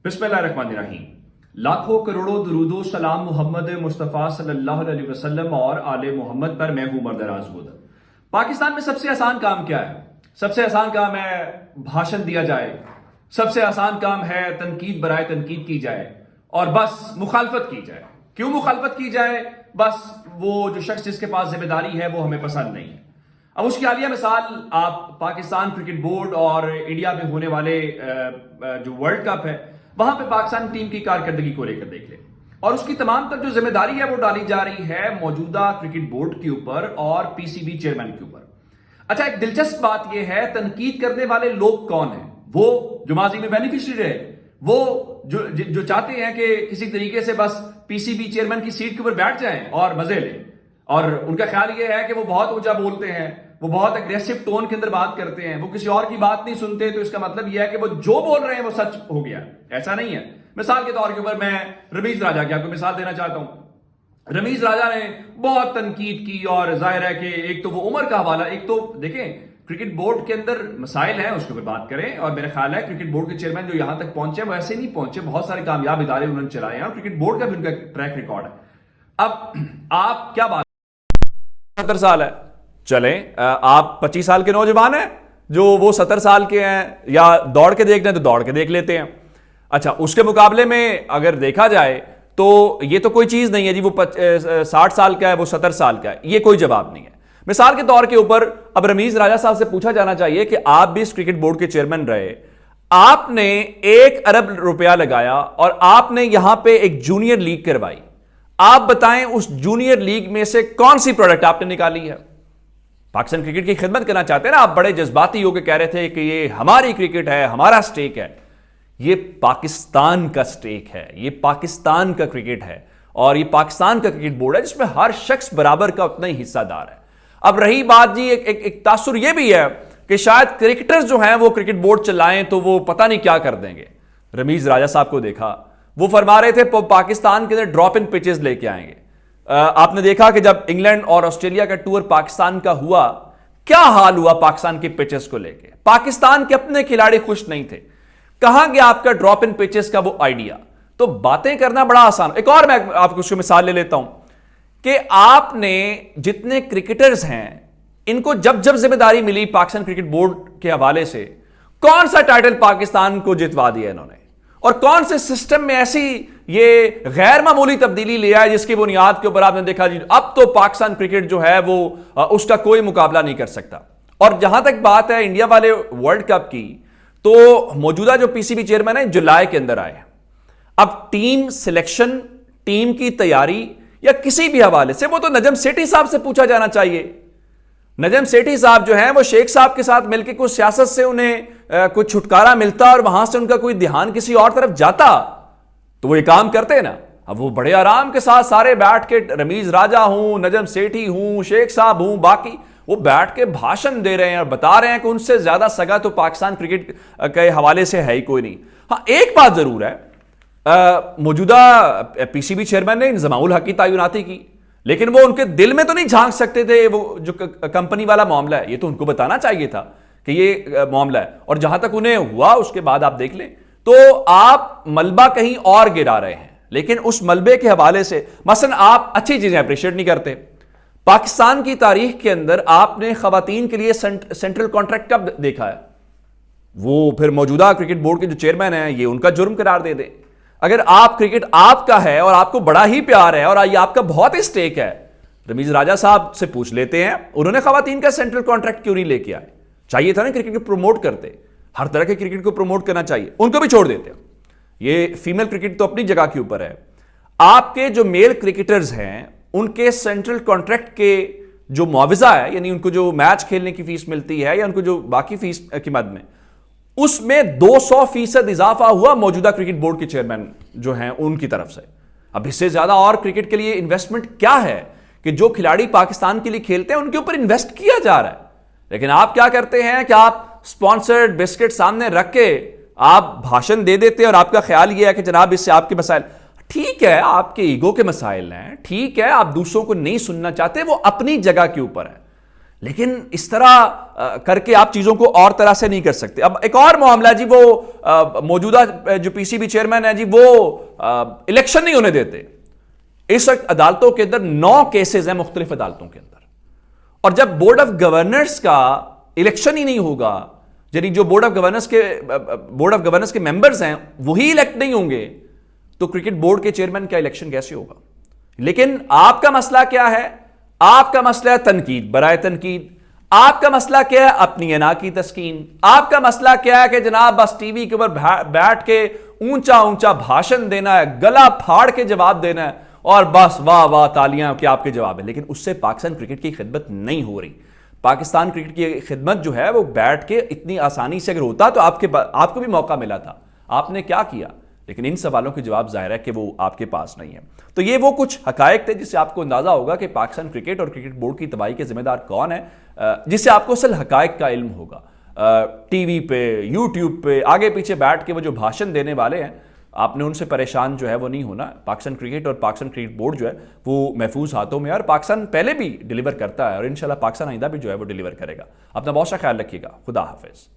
بسم اللہ الرحمن الرحیم۔ لاکھوں کروڑوں درود و سلام محمد مصطفیٰ صلی اللہ علیہ وسلم اور آل محمد پر۔ میں ہوں مردراز بودر۔ پاکستان میں سب سے آسان کام کیا ہے؟ سب سے آسان کام ہے بھاشن دیا جائے، سب سے آسان کام ہے تنقید برائے تنقید کی جائے اور بس مخالفت کی جائے۔ کیوں مخالفت کی جائے؟ بس وہ جو شخص جس کے پاس ذمہ داری ہے وہ ہمیں پسند نہیں ہے۔ اب اس کی حالیہ مثال آپ پاکستان کرکٹ بورڈ اور انڈیا میں ہونے والے جو ورلڈ کپ ہے وہاں پہ پاکستان ٹیم کی کارکردگی کو لے کر دیکھ لیں، اور اس کی تمام تر جو ذمہ داری ہے وہ ڈالی جا رہی ہے موجودہ کرکٹ بورڈ کے اوپر اور پی سی بی چیئرمین کے اوپر۔ اچھا، ایک دلچسپ بات یہ ہے تنقید کرنے والے لوگ کون ہیں؟ وہ جو ماضی میں بینیفیشری رہے، وہ جو چاہتے ہیں کہ کسی طریقے سے بس پی سی بی چیئرمین کی سیٹ کے اوپر بیٹھ جائیں اور مزے لیں، اور ان کا خیال یہ ہے کہ وہ بہت اونچا بولتے ہیں، وہ بہت اگریسو ٹون کے اندر بات کرتے ہیں، وہ کسی اور کی بات نہیں سنتے، تو اس کا مطلب یہ ہے کہ وہ جو بول رہے ہیں وہ سچ ہو گیا۔ ایسا نہیں ہے۔ مثال کے طور کے اوپر میں رمیز راجہ کی آپ کو مثال دینا چاہتا ہوں۔ رمیز راجہ نے بہت تنقید کی، اور ظاہر ہے کہ ایک تو وہ عمر کا حوالہ، ایک تو دیکھیں کرکٹ بورڈ کے اندر مسائل ہیں، اس کے اوپر بات کریں، اور میرا خیال ہے کرکٹ بورڈ کے چیئرمین جو یہاں تک پہنچے وہ ایسے نہیں پہنچے، بہت سارے کامیاب ادارے انہوں نے چلائے ہیں اور کرکٹ بورڈ کا بھی ان کا ٹریک ریکارڈ ہے۔ اب آپ کیا بات 70 سال ہے، چلیں آپ 25 سال کے نوجوان ہیں جو وہ 70 سال کے ہیں، یا دوڑ کے دیکھنا ہے تو دوڑ کے دیکھ لیتے ہیں۔ اچھا، اس کے مقابلے میں اگر دیکھا جائے تو یہ تو کوئی چیز نہیں ہے جی وہ 60 سال کا ہے وہ 70 سال کا ہے، یہ کوئی جواب نہیں ہے۔ مثال کے طور کے اوپر اب رمیز راجہ صاحب سے پوچھا جانا چاہیے کہ آپ بھی اس کرکٹ بورڈ کے چیئرمین رہے، آپ نے 1 ارب روپیہ لگایا اور آپ نے یہاں پہ ایک جونیئر لیگ کروائی، آپ بتائیں اس جونیئر لیگ میں سے کون سی پروڈکٹ آپ نے نکالی ہے؟ پاکستان کرکٹ کی خدمت کرنا چاہتے ہیں نا آپ، بڑے جذباتی ہو کے کہہ رہے تھے کہ یہ ہماری کرکٹ ہے، ہمارا سٹیک ہے۔ یہ پاکستان کا سٹیک ہے، یہ پاکستان کا کرکٹ ہے، اور یہ پاکستان کا کرکٹ بورڈ ہے جس میں ہر شخص برابر کا اتنا ہی حصہ دار ہے۔ اب رہی بات جی ایک تاثر یہ بھی ہے کہ شاید کرکٹرز جو ہیں وہ کرکٹ بورڈ چلائیں تو وہ پتہ نہیں کیا کر دیں گے۔ رمیز راجہ صاحب کو دیکھا، وہ فرما رہے تھے پاکستان کے اندر ڈراپ ان پچز لے کے آئیں گے۔ آپ نے دیکھا کہ جب انگلینڈ اور آسٹریلیا کا ٹور پاکستان کا ہوا، کیا حال ہوا پاکستان کی پچز کو لے کے؟ پاکستان کے اپنے کھلاڑی خوش نہیں تھے۔ کہاں گیا آپ کا ڈراپ ان پچز کا وہ آئیڈیا؟ تو باتیں کرنا بڑا آسان۔ ایک اور میں آپ کو مثال لے لیتا ہوں کہ آپ نے جتنے کرکٹرز ہیں ان کو جب ذمہ داری ملی پاکستان کرکٹ بورڈ کے حوالے سے، کون سا ٹائٹل پاکستان کو جتوا دیا انہوں نے، اور کون سے سسٹم میں ایسی یہ غیر معمولی تبدیلی لے آئے جس کی بنیاد کے اوپر آپ نے دیکھا جی اب تو پاکستان کرکٹ جو ہے وہ اس کا کوئی مقابلہ نہیں کر سکتا۔ اور جہاں تک بات ہے انڈیا والے ورلڈ کپ کی، تو موجودہ جو پی سی بی چیئرمین ہے جولائی کے اندر آئے ہیں۔ اب ٹیم سلیکشن، ٹیم کی تیاری یا کسی بھی حوالے سے وہ تو نجم سیٹھی صاحب سے پوچھا جانا چاہیے۔ نجم سیٹھی صاحب جو ہیں وہ شیخ صاحب کے ساتھ مل کے کوئی سیاست سے انہیں کوئی چھٹکارا ملتا اور وہاں سے ان کا کوئی دھیان کسی اور طرف جاتا تو وہ یہ کام کرتے نا۔ اب وہ بڑے آرام کے ساتھ سارے بیٹھ کے، رمیز راجہ ہوں، نجم سیٹھی ہوں، شیخ صاحب ہوں، باقی وہ بیٹھ کے بھاشن دے رہے ہیں اور بتا رہے ہیں کہ ان سے زیادہ سگا تو پاکستان کرکٹ کے حوالے سے ہے ہی کوئی نہیں۔ ہاں ایک بات ضرور ہے، موجودہ پی سی بی چیئرمین نے انضمام الحق کی تعیناتی کی، لیکن وہ ان کے دل میں تو نہیں جھانک سکتے تھے وہ جو کمپنی والا معاملہ ہے، یہ تو ان کو بتانا چاہیے تھا کہ یہ معاملہ ہے۔ اور جہاں تک انہیں ہوا اس کے بعد آپ دیکھ لیں تو آپ ملبہ کہیں اور گرا رہے ہیں، لیکن اس ملبے کے حوالے سے مثلا آپ اچھی چیزیں اپریشیٹ نہیں کرتے۔ پاکستان کی تاریخ کے اندر آپ نے خواتین کے لیے سینٹرل کانٹریکٹ کب دیکھا ہے؟ وہ پھر موجودہ کرکٹ بورڈ کے جو چیئرمین ہیں یہ ان کا جرم قرار دے دیں۔ اگر آپ کرکٹ آپ کا ہے اور آپ کو بڑا ہی پیار ہے اور یہ آپ کا بہت ہی سٹیک ہے، رمیز راجہ صاحب سے پوچھ لیتے ہیں انہوں نے خواتین کا سینٹرل کانٹریکٹ کیوں نہیں لے کے آئے؟ چاہیے تھا نا کرکٹ کو پروموٹ کرتے، ہر طرح کے کرکٹ کو پروموٹ کرنا چاہیے، ان کو بھی چھوڑ دیتے ہیں۔ یہ فیمیل کرکٹ تو اپنی جگہ کے اوپر ہے، آپ کے جو میل کرکٹرز ہیں ان کے سینٹرل کانٹریکٹ کے جو معاوضہ ہے، یعنی ان کو جو میچ کھیلنے کی فیس ملتی ہے یا ان کو جو باقی فیس کی مد میں، اس میں 200% اضافہ ہوا موجودہ کرکٹ بورڈ کے چیئرمین جو ہیں ان کی طرف سے۔ اب اس سے زیادہ اور کرکٹ کے لیے انویسٹمنٹ کیا ہے کہ جو کھلاڑی پاکستان کے لیے کھیلتے ہیں ان کے اوپر انویسٹ کیا جا رہا ہے، لیکن آپ کیا کرتے ہیں کہ آپ سپانسرڈ بسکٹ سامنے رکھ کے آپ بھاشن دے دیتے ہیں اور آپ کا خیال یہ ہے کہ جناب اس سے آپ کے مسائل، ٹھیک ہے آپ کے ایگو کے مسائل ہیں، ٹھیک ہے آپ دوسروں کو نہیں سننا چاہتے، وہ اپنی جگہ کے اوپر ہے، لیکن اس طرح کر کے آپ چیزوں کو اور طرح سے نہیں کر سکتے. اب ایک اور معاملہ جی، وہ موجودہ جو پی سی بی چیئرمین ہے جی، وہ الیکشن نہیں ہونے دیتے. اس وقت عدالتوں کے اندر 9 کیسز ہیں مختلف عدالتوں کے اندر، اور جب بورڈ آف گورنرز کا الیکشن ہی نہیں ہوگا، یعنی جو بورڈ آف گورنرز کے ممبرز ہیں وہی الیکٹ نہیں ہوں گے، تو کرکٹ بورڈ کے چیئرمین کا الیکشن کیسے ہوگا؟ لیکن آپ کا مسئلہ کیا ہے؟ آپ کا مسئلہ ہے تنقید برائے تنقید. آپ کا مسئلہ کیا ہے؟ اپنی انا کی تسکین. آپ کا مسئلہ کیا ہے کہ جناب بس ٹی وی کے اوپر بیٹھ کے اونچا اونچا بھاشن دینا ہے، گلا پھاڑ کے جواب دینا ہے، اور بس واہ واہ تالیاں کہ آپ کے جواب ہے. لیکن اس سے پاکستان کرکٹ کی خدمت نہیں ہو رہی. پاکستان کرکٹ کی خدمت جو ہے وہ بیٹھ کے اتنی آسانی سے اگر ہوتا تو آپ کو بھی موقع ملا تھا. آپ نے کیا کیا؟ لیکن ان سوالوں کے جواب ظاہر ہے کہ وہ آپ کے پاس نہیں ہے. تو یہ وہ کچھ حقائق تھے جس سے آپ کو اندازہ ہوگا کہ پاکستان کرکٹ اور کرکٹ بورڈ کی تباہی کے ذمہ دار کون ہے، جس سے آپ کو اصل حقائق کا علم ہوگا. ٹی وی پہ، یوٹیوب پہ آگے پیچھے بیٹھ کے وہ جو بھاشن دینے والے ہیں، آپ نے ان سے پریشان جو ہے وہ نہیں ہونا. پاکستان کرکٹ اور پاکستان کرکٹ بورڈ جو ہے وہ محفوظ ہاتھوں میں ہے، اور پاکستان پہلے بھی ڈیلیور کرتا ہے، اور انشاءاللہ پاکستان آئندہ بھی جو ہے وہ ڈیلیور کرے گا. اپنا بہت سا خیال رکھیے گا. خدا حافظ.